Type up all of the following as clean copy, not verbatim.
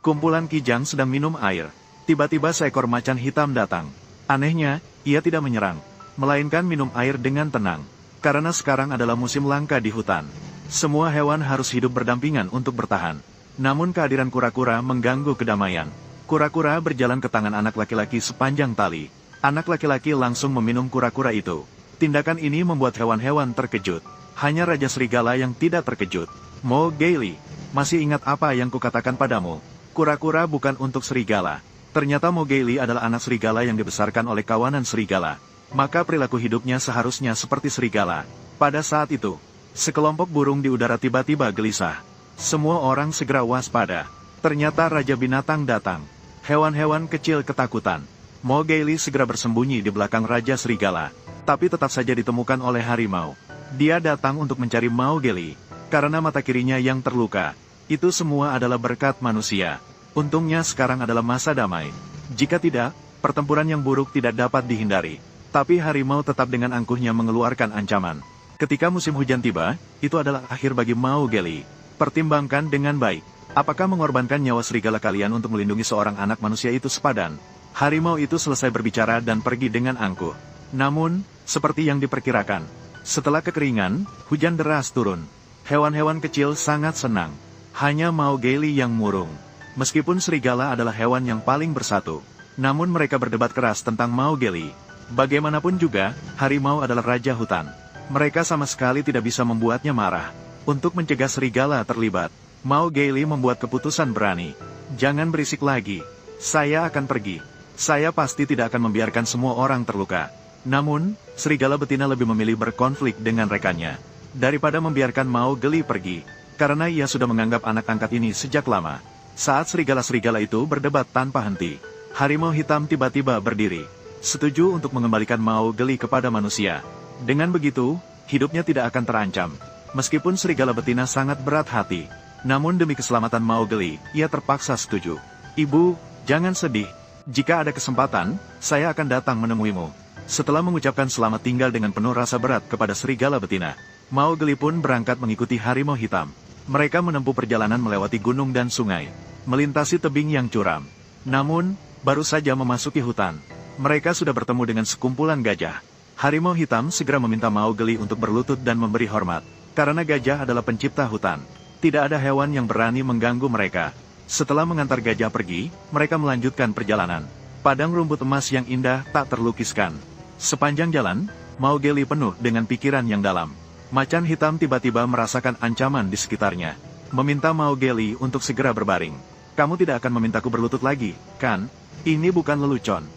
Kumpulan kijang sedang minum air. Tiba-tiba seekor macan hitam datang. Anehnya, ia tidak menyerang, melainkan minum air dengan tenang. Karena sekarang adalah musim langka di hutan. Semua hewan harus hidup berdampingan untuk bertahan. Namun kehadiran kura-kura mengganggu kedamaian. Kura-kura berjalan ke tangan anak laki-laki sepanjang tali. Anak laki-laki langsung meminum kura-kura itu. Tindakan ini membuat hewan-hewan terkejut. Hanya Raja Serigala yang tidak terkejut. Mowgli, masih ingat apa yang kukatakan padamu? Kura-kura bukan untuk serigala. Ternyata Mowgli adalah anak serigala yang dibesarkan oleh kawanan serigala. Maka perilaku hidupnya seharusnya seperti serigala. Pada saat itu, sekelompok burung di udara tiba-tiba gelisah. Semua orang segera waspada. Ternyata Raja Binatang datang. Hewan-hewan kecil ketakutan. Mowgli segera bersembunyi di belakang Raja Serigala. Tapi tetap saja ditemukan oleh harimau. Dia datang untuk mencari Mowgli. Karena mata kirinya yang terluka. Itu semua adalah berkat manusia. Untungnya sekarang adalah masa damai. Jika tidak, pertempuran yang buruk tidak dapat dihindari. Tapi harimau tetap dengan angkuhnya mengeluarkan ancaman. Ketika musim hujan tiba, itu adalah akhir bagi Mowgli. Pertimbangkan dengan baik. Apakah mengorbankan nyawa serigala kalian untuk melindungi seorang anak manusia itu sepadan? Harimau itu selesai berbicara dan pergi dengan angkuh. Namun, seperti yang diperkirakan, setelah kekeringan, hujan deras turun. Hewan-hewan kecil sangat senang. Hanya Mowgli yang murung. Meskipun serigala adalah hewan yang paling bersatu, namun mereka berdebat keras tentang Mowgli. Bagaimanapun juga, harimau adalah raja hutan. Mereka sama sekali tidak bisa membuatnya marah. Untuk mencegah serigala terlibat, Mowgli membuat keputusan berani. Jangan berisik lagi. Saya akan pergi. Saya pasti tidak akan membiarkan semua orang terluka. Namun, serigala betina lebih memilih berkonflik dengan rekannya daripada membiarkan Mowgli pergi. Karena ia sudah menganggap anak angkat ini sejak lama. Saat serigala-serigala itu berdebat tanpa henti, harimau hitam tiba-tiba berdiri. Setuju untuk mengembalikan Mowgli kepada manusia. Dengan begitu, hidupnya tidak akan terancam. Meskipun serigala betina sangat berat hati, namun demi keselamatan Mowgli, ia terpaksa setuju. Ibu, jangan sedih. Jika ada kesempatan, saya akan datang menemuimu. Setelah mengucapkan selamat tinggal dengan penuh rasa berat kepada serigala betina, Mowgli pun berangkat mengikuti harimau hitam. Mereka menempuh perjalanan melewati gunung dan sungai, melintasi tebing yang curam. Namun, baru saja memasuki hutan, mereka sudah bertemu dengan sekumpulan gajah. Harimau hitam segera meminta Mowgli untuk berlutut dan memberi hormat. Karena gajah adalah pencipta hutan. Tidak ada hewan yang berani mengganggu mereka. Setelah mengantar gajah pergi, mereka melanjutkan perjalanan. Padang rumput emas yang indah tak terlukiskan. Sepanjang jalan, Mowgli penuh dengan pikiran yang dalam. Macan hitam tiba-tiba merasakan ancaman di sekitarnya. Meminta Mowgli untuk segera berbaring. Kamu tidak akan memintaku berlutut lagi, kan? Ini bukan lelucon.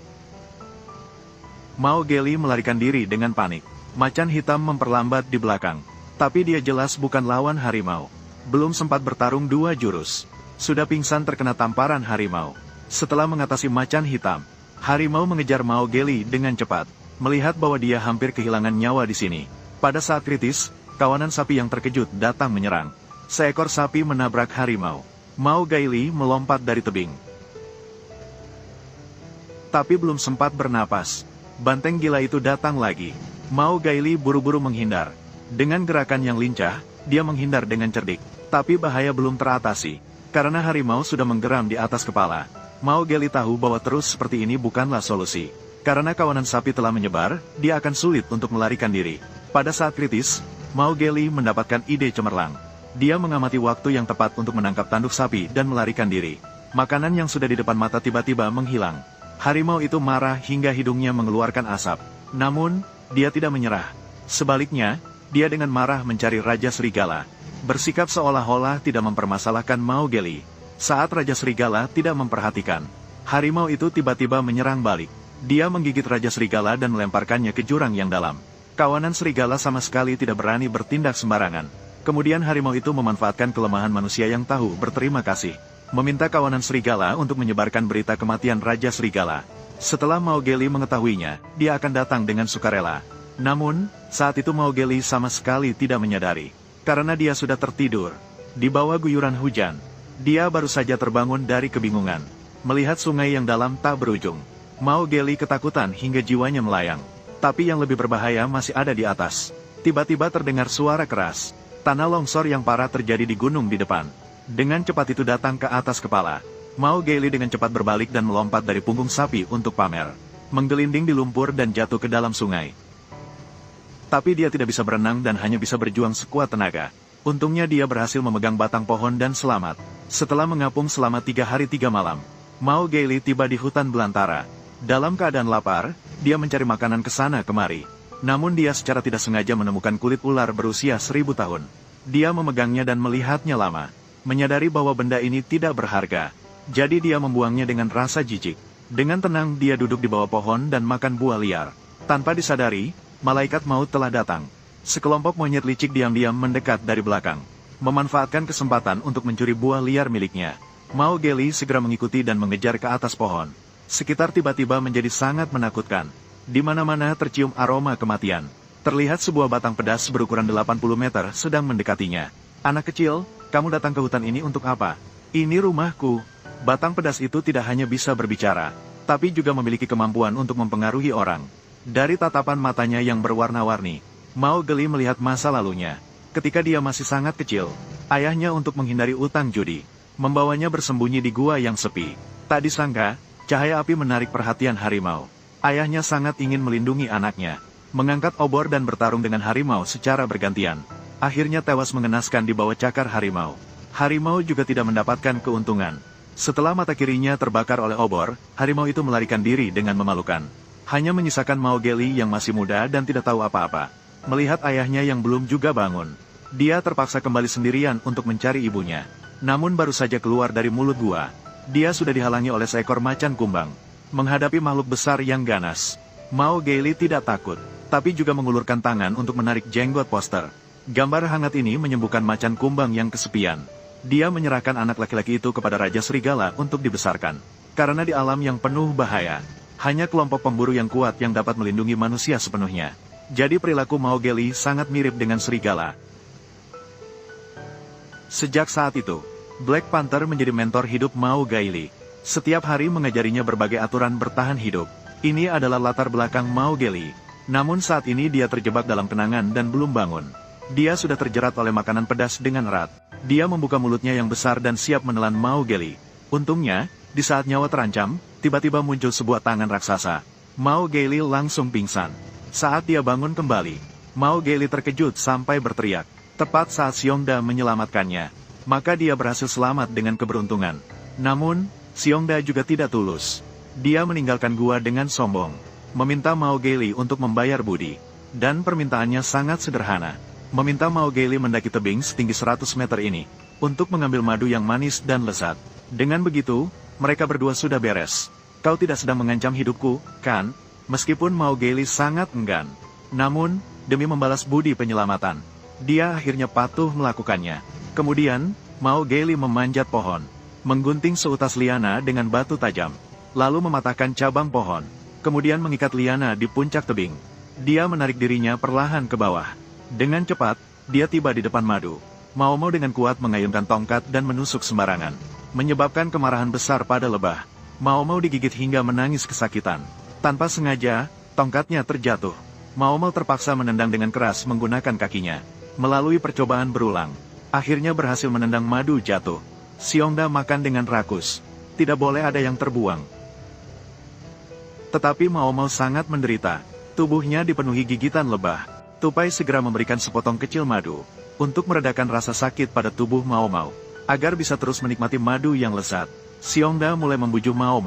Mowgli melarikan diri dengan panik. Macan hitam memperlambat di belakang. Tapi dia jelas bukan lawan harimau. Belum sempat bertarung dua jurus, sudah pingsan terkena tamparan harimau. Setelah mengatasi macan hitam, harimau mengejar Mowgli dengan cepat. Melihat bahwa dia hampir kehilangan nyawa di sini. Pada saat kritis, kawanan sapi yang terkejut datang menyerang. Seekor sapi menabrak harimau. Mowgli melompat dari tebing. Tapi belum sempat bernapas, banteng gila itu datang lagi. Mowgli buru-buru menghindar. Dengan gerakan yang lincah, dia menghindar dengan cerdik. Tapi bahaya belum teratasi, karena harimau sudah menggeram di atas kepala. Mowgli tahu bahwa terus seperti ini bukanlah solusi. Karena kawanan sapi telah menyebar, dia akan sulit untuk melarikan diri. Pada saat kritis, Mowgli mendapatkan ide cemerlang. Dia mengamati waktu yang tepat untuk menangkap tanduk sapi dan melarikan diri. Makanan yang sudah di depan mata tiba-tiba menghilang. Harimau itu marah hingga hidungnya mengeluarkan asap. Namun, dia tidak menyerah. Sebaliknya, dia dengan marah mencari Raja Serigala. Bersikap seolah-olah tidak mempermasalahkan Mowgli. Saat Raja Serigala tidak memperhatikan, harimau itu tiba-tiba menyerang balik. Dia menggigit Raja Serigala dan melemparkannya ke jurang yang dalam. Kawanan serigala sama sekali tidak berani bertindak sembarangan. Kemudian harimau itu memanfaatkan kelemahan manusia yang tahu berterima kasih. Meminta kawanan serigala untuk menyebarkan berita kematian Raja Serigala. Setelah Mowgli mengetahuinya, dia akan datang dengan sukarela. Namun, saat itu Mowgli sama sekali tidak menyadari. Karena dia sudah tertidur. Di bawah guyuran hujan, dia baru saja terbangun dari kebingungan. Melihat sungai yang dalam tak berujung. Mowgli ketakutan hingga jiwanya melayang. Tapi yang lebih berbahaya masih ada di atas. Tiba-tiba terdengar suara keras. Tanah longsor yang parah terjadi di gunung di depan. Dengan cepat itu datang ke atas kepala. Mao Geili dengan cepat berbalik dan melompat dari punggung sapi untuk pamer. Menggelinding di lumpur dan jatuh ke dalam sungai. Tapi dia tidak bisa berenang dan hanya bisa berjuang sekuat tenaga. Untungnya dia berhasil memegang batang pohon dan selamat. Setelah mengapung selama 3 hari 3 malam, Mao Geili tiba di hutan belantara. Dalam keadaan lapar, dia mencari makanan ke sana kemari. Namun dia secara tidak sengaja menemukan kulit ular berusia 1000 tahun. Dia memegangnya dan melihatnya lama. Menyadari bahwa benda ini tidak berharga. Jadi dia membuangnya dengan rasa jijik. Dengan tenang dia duduk di bawah pohon dan makan buah liar. Tanpa disadari, malaikat maut telah datang. Sekelompok monyet licik diam-diam mendekat dari belakang. Memanfaatkan kesempatan untuk mencuri buah liar miliknya. Mao Geili segera mengikuti dan mengejar ke atas pohon. Sekitar tiba-tiba menjadi sangat menakutkan. Di mana-mana tercium aroma kematian. Terlihat sebuah batang pedas berukuran 80 meter sedang mendekatinya. Anak kecil, kamu datang ke hutan ini untuk apa? Ini rumahku. Batang pedas itu tidak hanya bisa berbicara, tapi juga memiliki kemampuan untuk mempengaruhi orang. Dari tatapan matanya yang berwarna-warni, Mao Geili melihat masa lalunya. Ketika dia masih sangat kecil, ayahnya untuk menghindari utang judi, membawanya bersembunyi di gua yang sepi. Tak disangka, cahaya api menarik perhatian harimau. Ayahnya sangat ingin melindungi anaknya, mengangkat obor dan bertarung dengan harimau secara bergantian. Akhirnya tewas mengenaskan di bawah cakar harimau. Harimau juga tidak mendapatkan keuntungan. Setelah mata kirinya terbakar oleh obor, harimau itu melarikan diri dengan memalukan. Hanya menyisakan Mao Geili yang masih muda dan tidak tahu apa-apa. Melihat ayahnya yang belum juga bangun, dia terpaksa kembali sendirian untuk mencari ibunya. Namun baru saja keluar dari mulut gua, dia sudah dihalangi oleh seekor macan kumbang. Menghadapi makhluk besar yang ganas, Mao Geili tidak takut, tapi juga mengulurkan tangan untuk menarik jenggot poster. Gambar hangat ini menyembuhkan macan kumbang yang kesepian. Dia menyerahkan anak laki-laki itu kepada Raja Serigala untuk dibesarkan. Karena di alam yang penuh bahaya, hanya kelompok pemburu yang kuat yang dapat melindungi manusia sepenuhnya. Jadi perilaku Mao Geili sangat mirip dengan serigala. Sejak saat itu, Black Panther menjadi mentor hidup Mao Geili. Setiap hari mengajarinya berbagai aturan bertahan hidup. Ini adalah latar belakang Mao Geili. Namun saat ini dia terjebak dalam kenangan dan belum bangun. Dia sudah terjerat oleh makanan pedas dengan erat. Dia membuka mulutnya yang besar dan siap menelan Mao Geili. Untungnya, di saat nyawa terancam, tiba-tiba muncul sebuah tangan raksasa. Mao Geili langsung pingsan. Saat dia bangun kembali, Mao Geili terkejut sampai berteriak. Tepat saat Xiongda menyelamatkannya, maka dia berhasil selamat dengan keberuntungan. Namun, Xiongda juga tidak tulus. Dia meninggalkan gua dengan sombong, meminta Mao Geili untuk membayar budi. Dan permintaannya sangat sederhana. Meminta Mao Geili mendaki tebing setinggi 100 meter ini, untuk mengambil madu yang manis dan lezat. Dengan begitu, mereka berdua sudah beres. Kau tidak sedang mengancam hidupku, kan? Meskipun Mao Geili sangat enggan. Namun, demi membalas budi penyelamatan, dia akhirnya patuh melakukannya. Kemudian, Mao Geili memanjat pohon, menggunting seutas liana dengan batu tajam, lalu mematahkan cabang pohon, kemudian mengikat liana di puncak tebing. Dia menarik dirinya perlahan ke bawah. Dengan cepat, dia tiba di depan madu. Mao dengan kuat mengayunkan tongkat dan menusuk sembarangan, menyebabkan kemarahan besar pada lebah. Mao digigit hingga menangis kesakitan. Tanpa sengaja, tongkatnya terjatuh. Mao terpaksa menendang dengan keras menggunakan kakinya. Melalui percobaan berulang, akhirnya berhasil menendang madu jatuh. Xiongda makan dengan rakus. Tidak boleh ada yang terbuang. Tetapi Mao sangat menderita. Tubuhnya dipenuhi gigitan lebah. Tupai segera memberikan sepotong kecil madu, untuk meredakan rasa sakit pada tubuh Mao agar bisa terus menikmati madu yang lezat. Xiongda mulai membujuk Mao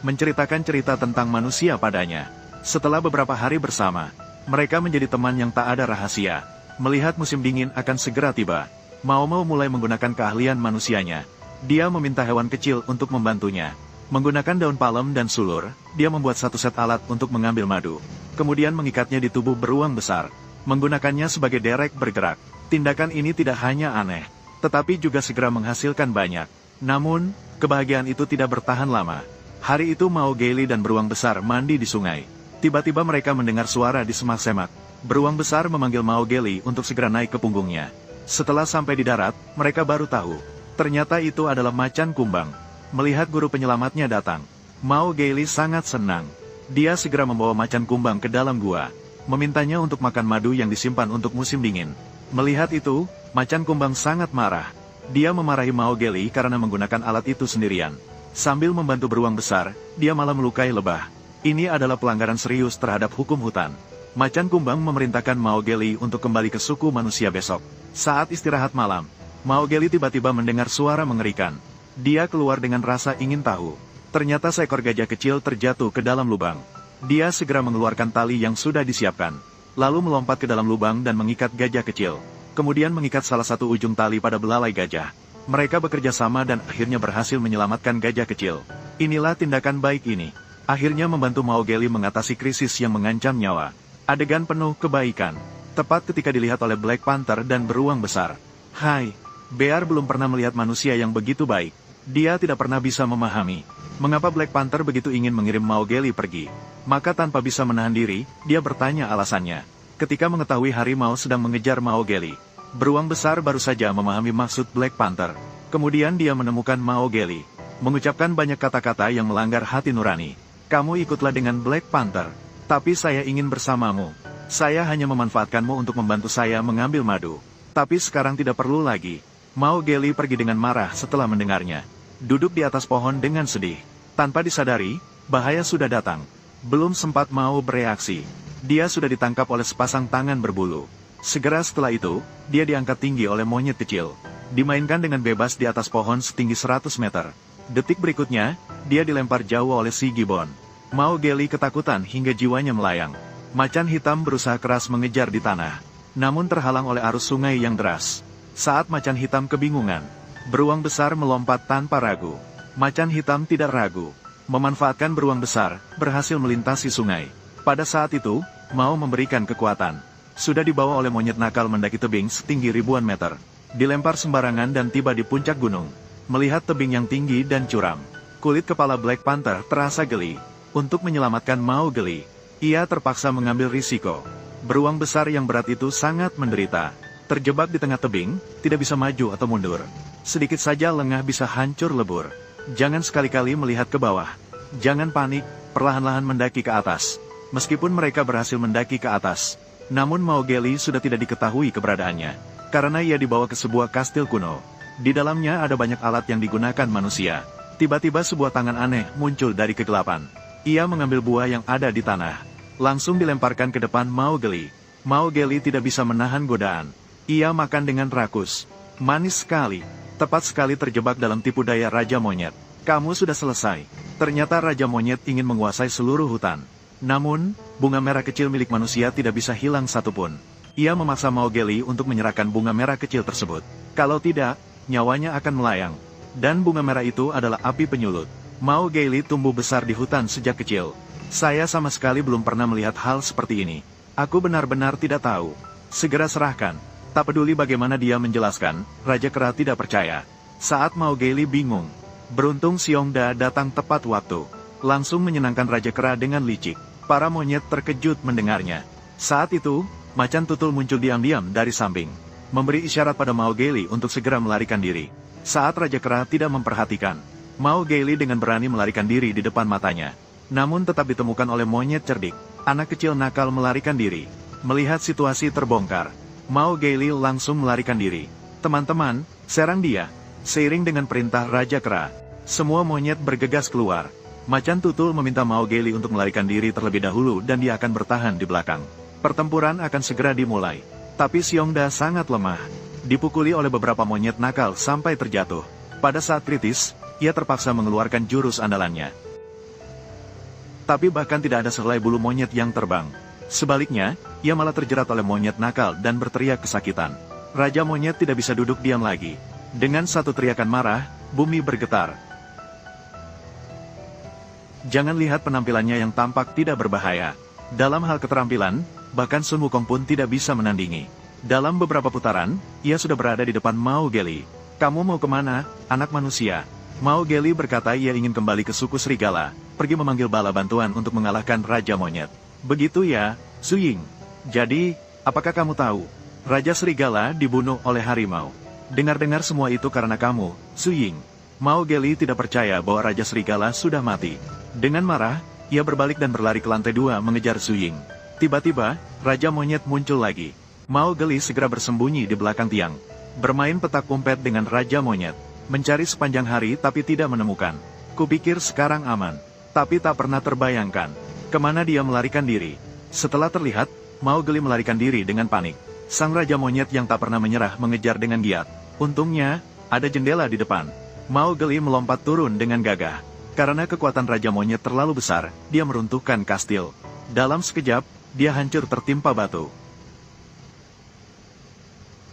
menceritakan cerita tentang manusia padanya. Setelah beberapa hari bersama, mereka menjadi teman yang tak ada rahasia. Melihat musim dingin akan segera tiba, Mao mulai menggunakan keahlian manusianya. Dia meminta hewan kecil untuk membantunya. Menggunakan daun palem dan sulur, dia membuat satu set alat untuk mengambil madu. Kemudian mengikatnya di tubuh beruang besar, menggunakannya sebagai derek bergerak. Tindakan ini tidak hanya aneh, tetapi juga segera menghasilkan banyak. Namun, kebahagiaan itu tidak bertahan lama. Hari itu Mao Geili dan beruang besar mandi di sungai. Tiba-tiba mereka mendengar suara di semak-semak. Beruang besar memanggil Mao Geili untuk segera naik ke punggungnya. Setelah sampai di darat, mereka baru tahu. Ternyata itu adalah macan kumbang. Melihat guru penyelamatnya datang, Mao Geili sangat senang. Dia segera membawa macan kumbang ke dalam gua, memintanya untuk makan madu yang disimpan untuk musim dingin. Melihat itu, macan kumbang sangat marah. Dia memarahi Mao Geili karena menggunakan alat itu sendirian. Sambil membantu beruang besar, dia malah melukai lebah. Ini adalah pelanggaran serius terhadap hukum hutan. Macan kumbang memerintahkan Mao Geli untuk kembali ke suku manusia besok. Saat istirahat malam, Mao Geli tiba-tiba mendengar suara mengerikan. Dia keluar dengan rasa ingin tahu. Ternyata seekor gajah kecil terjatuh ke dalam lubang. Dia segera mengeluarkan tali yang sudah disiapkan, lalu melompat ke dalam lubang dan mengikat gajah kecil. Kemudian mengikat salah satu ujung tali pada belalai gajah. Mereka bekerja sama dan akhirnya berhasil menyelamatkan gajah kecil. Inilah tindakan baik ini. Akhirnya membantu Mao Geli mengatasi krisis yang mengancam nyawa. Adegan penuh kebaikan. Tepat ketika dilihat oleh Black Panther dan beruang besar. Hai, Bear belum pernah melihat manusia yang begitu baik. Dia tidak pernah bisa memahami mengapa Black Panther begitu ingin mengirim Mao Geli pergi. Maka tanpa bisa menahan diri, dia bertanya alasannya. Ketika mengetahui harimau sedang mengejar Mao Geli, beruang besar baru saja memahami maksud Black Panther. Kemudian dia menemukan Mao Geli, mengucapkan banyak kata-kata yang melanggar hati nurani. Kamu ikutlah dengan Black Panther, tapi saya ingin bersamamu. Saya hanya memanfaatkanmu untuk membantu saya mengambil madu. Tapi sekarang tidak perlu lagi. Mao Geli pergi dengan marah setelah mendengarnya. Duduk di atas pohon dengan sedih. Tanpa disadari, bahaya sudah datang. Belum sempat Mao bereaksi, dia sudah ditangkap oleh sepasang tangan berbulu. Segera setelah itu, dia diangkat tinggi oleh monyet kecil. Dimainkan dengan bebas di atas pohon setinggi 100 meter. Detik berikutnya, dia dilempar jauh oleh si Gibbon. Mao Geli ketakutan hingga jiwanya melayang. Macan hitam berusaha keras mengejar di tanah, namun terhalang oleh arus sungai yang deras. Saat macan hitam kebingungan, beruang besar melompat tanpa ragu. Macan hitam tidak ragu, memanfaatkan beruang besar, berhasil melintasi sungai. Pada saat itu, Mao memberikan kekuatan. Sudah dibawa oleh monyet nakal mendaki tebing setinggi ribuan meter. Dilempar sembarangan dan tiba di puncak gunung. Melihat tebing yang tinggi dan curam, kulit kepala Black Panther terasa geli. Untuk menyelamatkan Mao Geli, ia terpaksa mengambil risiko. Beruang besar yang berat itu sangat menderita. Terjebak di tengah tebing, tidak bisa maju atau mundur. Sedikit saja lengah bisa hancur lebur. Jangan sekali-kali melihat ke bawah. Jangan panik, perlahan-lahan mendaki ke atas. Meskipun mereka berhasil mendaki ke atas, namun Mao Geli sudah tidak diketahui keberadaannya. Karena ia dibawa ke sebuah kastil kuno. Di dalamnya ada banyak alat yang digunakan manusia. Tiba-tiba sebuah tangan aneh muncul dari kegelapan. Ia mengambil buah yang ada di tanah, langsung dilemparkan ke depan Mao Geli. Mao Geli tidak bisa menahan godaan. Ia makan dengan rakus. Manis sekali. Tepat sekali terjebak dalam tipu daya Raja Monyet. Kamu sudah selesai. Ternyata Raja Monyet ingin menguasai seluruh hutan. Namun, bunga merah kecil milik manusia tidak bisa hilang satupun. Ia memaksa Mao Geli untuk menyerahkan bunga merah kecil tersebut. Kalau tidak, nyawanya akan melayang. Dan bunga merah itu adalah api penyulut. Mao Geli tumbuh besar di hutan sejak kecil. Saya sama sekali belum pernah melihat hal seperti ini. Aku benar-benar tidak tahu. Segera serahkan. Tak peduli bagaimana dia menjelaskan, Raja Kera tidak percaya. Saat Mao Geli bingung, beruntung Xiongda datang tepat waktu. Langsung menyenangkan Raja Kera dengan licik. Para monyet terkejut mendengarnya. Saat itu, macan tutul muncul diam-diam dari samping, memberi isyarat pada Mao Geli untuk segera melarikan diri. Saat Raja Kera tidak memperhatikan, Mao Geli dengan berani melarikan diri di depan matanya. Namun tetap ditemukan oleh monyet cerdik. Anak kecil nakal melarikan diri. Melihat situasi terbongkar, Mao Geli langsung melarikan diri. Teman-teman, serang dia. Seiring dengan perintah Raja Kera, semua monyet bergegas keluar. Macan tutul meminta Mao Geli untuk melarikan diri terlebih dahulu dan dia akan bertahan di belakang. Pertempuran akan segera dimulai. Tapi Xiongda sangat lemah. Dipukuli oleh beberapa monyet nakal sampai terjatuh. Pada saat kritis, ia terpaksa mengeluarkan jurus andalannya. Tapi bahkan tidak ada sehelai bulu monyet yang terbang. Sebaliknya, ia malah terjerat oleh monyet nakal dan berteriak kesakitan. Raja Monyet tidak bisa duduk diam lagi. Dengan satu teriakan marah, bumi bergetar. Jangan lihat penampilannya yang tampak tidak berbahaya. Dalam hal keterampilan, bahkan Sun Wukong pun tidak bisa menandingi. Dalam beberapa putaran, ia sudah berada di depan Mao Geli. Kamu mau kemana, anak manusia? Mao Geli berkata ia ingin kembali ke suku serigala, pergi memanggil bala bantuan untuk mengalahkan Raja Monyet. Begitu ya, Su Ying. Jadi, apakah kamu tahu? Raja Serigala dibunuh oleh harimau. Dengar-dengar semua itu karena kamu, Su Ying. Mao Geli tidak percaya bahwa Raja Serigala sudah mati. Dengan marah, ia berbalik dan berlari ke lantai 2 mengejar Su Ying. Tiba-tiba, Raja Monyet muncul lagi. Mao Geli segera bersembunyi di belakang tiang. Bermain petak umpet dengan Raja Monyet. Mencari sepanjang hari tapi tidak menemukan. Kupikir sekarang aman, tapi tak pernah terbayangkan kemana dia melarikan diri. Setelah terlihat, Mowgli melarikan diri dengan panik. Sang Raja Monyet yang tak pernah menyerah mengejar dengan giat. Untungnya, ada jendela di depan. Mowgli melompat turun dengan gagah. Karena kekuatan Raja Monyet terlalu besar, dia meruntuhkan kastil. Dalam sekejap, dia hancur tertimpa batu.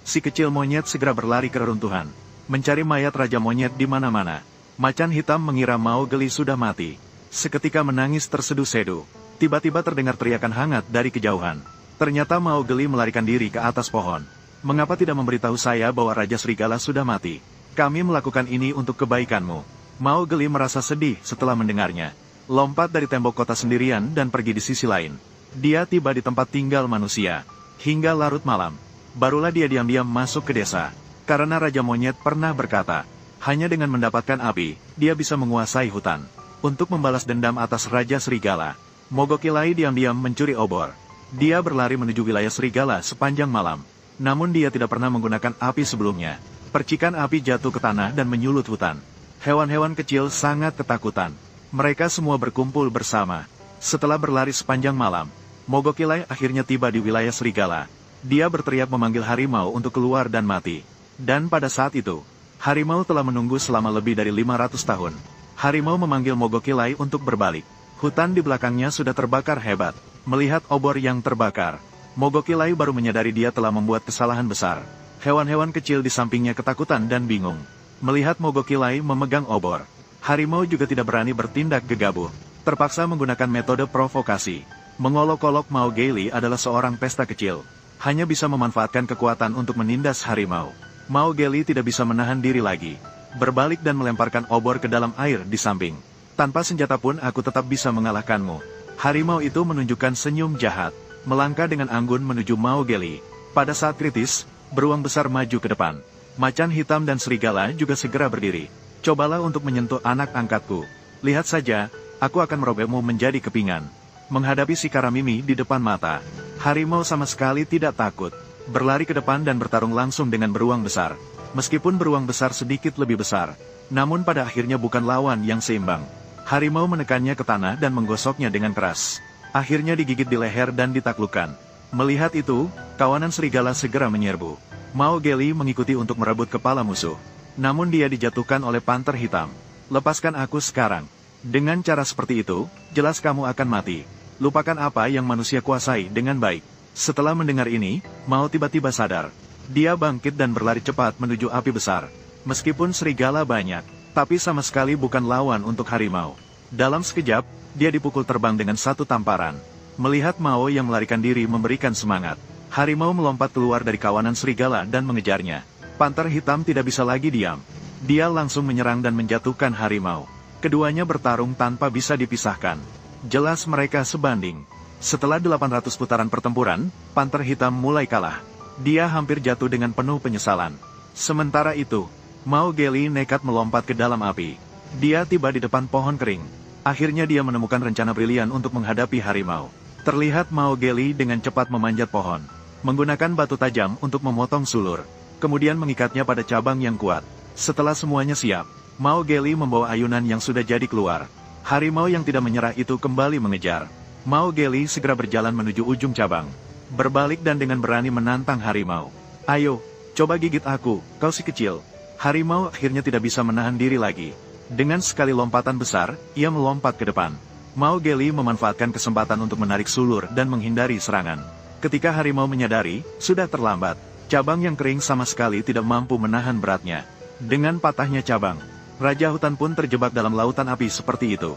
Si kecil monyet segera berlari ke reruntuhan, mencari mayat Raja Monyet di mana-mana. Macan hitam mengira Mowgli sudah mati. Seketika menangis terseduh-seduh. Tiba-tiba terdengar teriakan hangat dari kejauhan. Ternyata Mowgli melarikan diri ke atas pohon. Mengapa tidak memberitahu saya bahwa Raja Serigala sudah mati? Kami melakukan ini untuk kebaikanmu. Mowgli merasa sedih setelah mendengarnya. Lompat dari tembok kota sendirian dan pergi di sisi lain. Dia tiba di tempat tinggal manusia. Hingga larut malam, barulah dia diam-diam masuk ke desa. Karena Raja Monyet pernah berkata, hanya dengan mendapatkan api, dia bisa menguasai hutan. Untuk membalas dendam atas Raja Serigala, Mogokilai diam-diam mencuri obor. Dia berlari menuju wilayah Serigala sepanjang malam. Namun dia tidak pernah menggunakan api sebelumnya. Percikan api jatuh ke tanah dan menyulut hutan. Hewan-hewan kecil sangat ketakutan. Mereka semua berkumpul bersama. Setelah berlari sepanjang malam, Mogokilai akhirnya tiba di wilayah Serigala. Dia berteriak memanggil harimau untuk keluar dan mati. Dan pada saat itu, harimau telah menunggu selama lebih dari 500 tahun. Harimau memanggil Mogokilai untuk berbalik. Hutan di belakangnya sudah terbakar hebat. Melihat obor yang terbakar, Mogokilai baru menyadari dia telah membuat kesalahan besar. Hewan-hewan kecil di sampingnya ketakutan dan bingung. Melihat Mogokilai memegang obor, harimau juga tidak berani bertindak gegabah. Terpaksa menggunakan metode provokasi. Mengolok-olok Mowgli adalah seorang pesta kecil. Hanya bisa memanfaatkan kekuatan untuk menindas harimau. Mowgli tidak bisa menahan diri lagi. Berbalik dan melemparkan obor ke dalam air di samping. Tanpa senjata pun aku tetap bisa mengalahkanmu. Harimau itu menunjukkan senyum jahat. Melangkah dengan anggun menuju Mowgli. Pada saat kritis, beruang besar maju ke depan. Macan hitam dan serigala juga segera berdiri. Cobalah untuk menyentuh anak angkatku. Lihat saja, aku akan merobekmu menjadi kepingan. Menghadapi si Karamimi di depan mata, harimau sama sekali tidak takut. Berlari ke depan dan bertarung langsung dengan beruang besar. Meskipun beruang besar sedikit lebih besar, namun pada akhirnya bukan lawan yang seimbang. Harimau menekannya ke tanah dan menggosoknya dengan keras. Akhirnya digigit di leher dan ditaklukkan. Melihat itu, kawanan serigala segera menyerbu. Mowgli mengikuti untuk merebut kepala musuh. Namun dia dijatuhkan oleh panter hitam. Lepaskan aku sekarang. Dengan cara seperti itu, jelas kamu akan mati. Lupakan apa yang manusia kuasai dengan baik. Setelah mendengar ini, Mao tiba-tiba sadar. Dia bangkit dan berlari cepat menuju api besar. Meskipun serigala banyak, tapi sama sekali bukan lawan untuk harimau. Dalam sekejap, dia dipukul terbang dengan satu tamparan. Melihat Mao yang melarikan diri memberikan semangat, harimau melompat keluar dari kawanan serigala dan mengejarnya. Panter hitam tidak bisa lagi diam. Dia langsung menyerang dan menjatuhkan harimau. Keduanya bertarung tanpa bisa dipisahkan. Jelas mereka sebanding. Setelah 800 putaran pertempuran, panter hitam mulai kalah. Dia hampir jatuh dengan penuh penyesalan. Sementara itu, Mowgli nekat melompat ke dalam api. Dia tiba di depan pohon kering. Akhirnya dia menemukan rencana brilian untuk menghadapi harimau. Terlihat Mowgli dengan cepat memanjat pohon, menggunakan batu tajam untuk memotong sulur, kemudian mengikatnya pada cabang yang kuat. Setelah semuanya siap, Mowgli membawa ayunan yang sudah jadi keluar. Harimau yang tidak menyerah itu kembali mengejar. Mowgli segera berjalan menuju ujung cabang, berbalik dan dengan berani menantang harimau. Ayo, coba gigit aku, kau si kecil. Harimau akhirnya tidak bisa menahan diri lagi. Dengan sekali lompatan besar, ia melompat ke depan. Mowgli memanfaatkan kesempatan untuk menarik sulur dan menghindari serangan. Ketika harimau menyadari, sudah terlambat. Cabang yang kering sama sekali tidak mampu menahan beratnya. Dengan patahnya cabang, Raja Hutan pun terjebak dalam lautan api seperti itu.